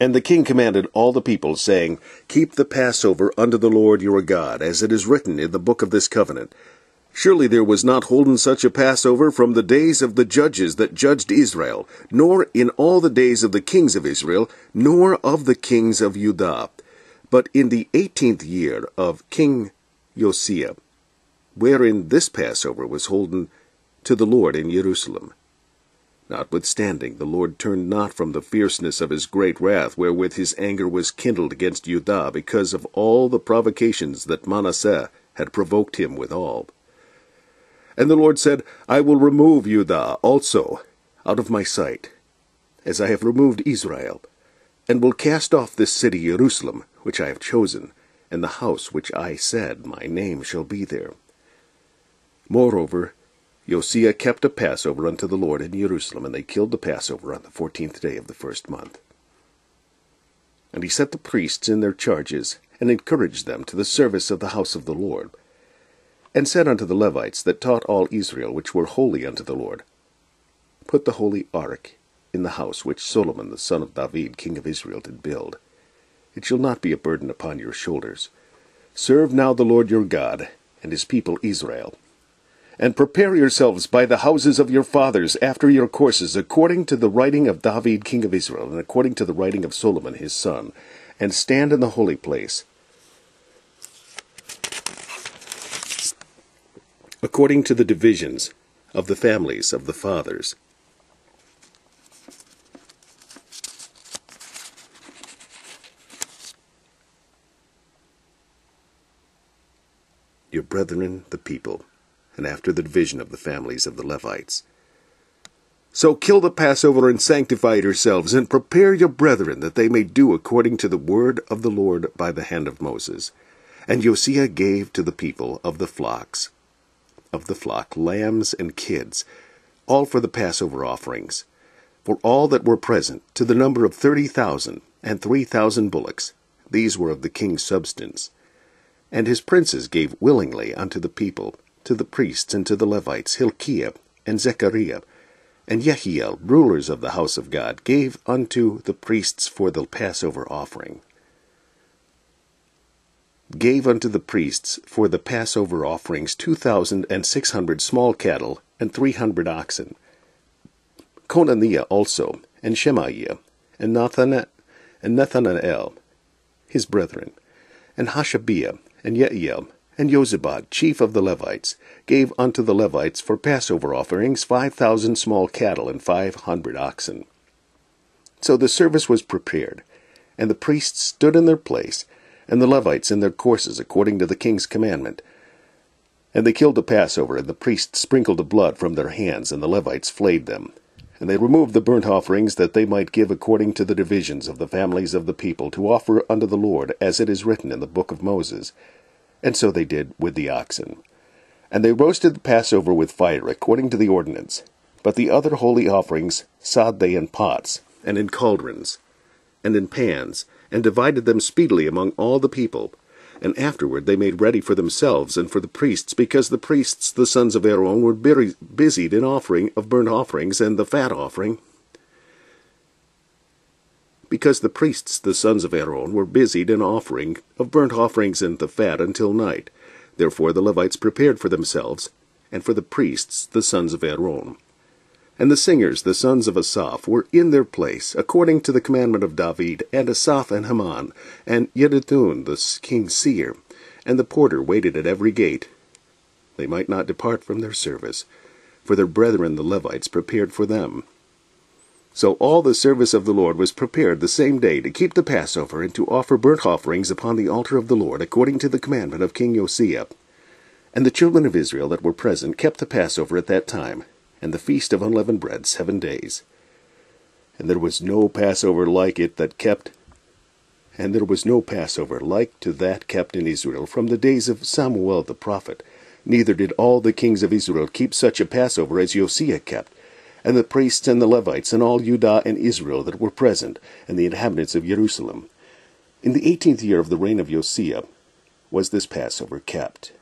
And the king commanded all the people, saying, Keep the Passover unto the Lord your God, as it is written in the book of this covenant. Surely there was not holden such a Passover from the days of the judges that judged Israel, nor in all the days of the kings of Israel, nor of the kings of Judah. But in the 18th year of King Josiah, wherein this Passover was holden to the Lord in Jerusalem. Notwithstanding, the Lord turned not from the fierceness of his great wrath, wherewith his anger was kindled against Judah, because of all the provocations that Manasseh had provoked him withal. And the Lord said, I will remove Judah also out of my sight, as I have removed Israel, and will cast off this city Jerusalem, which I have chosen, and the house which I said, my name shall be there. Moreover, Josiah kept a Passover unto the Lord in Jerusalem, and they killed the Passover on the 14th day of the first month. And he set the priests in their charges, and encouraged them to the service of the house of the Lord, and said unto the Levites that taught all Israel, which were holy unto the Lord, Put the holy ark in the house which Solomon the son of David king of Israel did build. It shall not be a burden upon your shoulders. Serve now the Lord your God, and his people Israel. And prepare yourselves by the houses of your fathers after your courses, according to the writing of David king of Israel, and according to the writing of Solomon his son, and stand in the holy place, according to the divisions of the families of the fathers. Your brethren, the people, and after the division of the families of the Levites. So kill the Passover and sanctify yourselves, and prepare your brethren, that they may do according to the word of the Lord by the hand of Moses. And Josiah gave to the people of the flock lambs and kids, all for the Passover offerings, for all that were present, to the number of 30,000, and 3,000 bullocks. These were of the king's substance. And his princes gave willingly unto the people, to the priests and to the Levites, Hilkiah and Zechariah, and Jehiel, rulers of the house of God, gave unto the priests for the Passover offering. Gave unto the priests for the Passover offerings 2,600 small cattle and 300 oxen. Conaniah also, and Shemaiah, and Nathanael, his brethren, and Hashabiah, and Jeiel, and Jozabad, chief of the Levites, gave unto the Levites for Passover offerings 5,000 small cattle and 500 oxen. So the service was prepared, and the priests stood in their place, and the Levites in their courses, according to the king's commandment. And they killed the Passover, and the priests sprinkled the blood from their hands, and the Levites flayed them. And they removed the burnt offerings, that they might give according to the divisions of the families of the people, to offer unto the Lord, as it is written in the book of Moses. And so they did with the oxen. And they roasted the Passover with fire, according to the ordinance. But the other holy offerings sod they in pots, and in cauldrons, and in pans, and divided them speedily among all the people. And afterward they made ready for themselves and for the priests, because the priests, the sons of Aaron, were busied in offering of burnt offerings and the fat offering. Because the priests, the sons of Aaron, were busied in offering of burnt offerings and the fat until night. Therefore the Levites prepared for themselves, and for the priests, the sons of Aaron. And the singers, the sons of Asaph, were in their place, according to the commandment of David, and Asaph and Heman, and Jeduthun the king's seer, and the porter waited at every gate. They might not depart from their service, for their brethren the Levites prepared for them. So all the service of the Lord was prepared the same day to keep the Passover, and to offer burnt offerings upon the altar of the Lord, according to the commandment of King Josiah. And the children of Israel that were present kept the Passover at that time, and the feast of unleavened bread 7 days. And there was no Passover like it that kept, and there was no Passover like to that kept in Israel from the days of Samuel the prophet. Neither did all the kings of Israel keep such a Passover as Josiah kept, and the priests and the Levites, and all Judah and Israel that were present, and the inhabitants of Jerusalem. In the 18th year of the reign of Josiah was this Passover kept.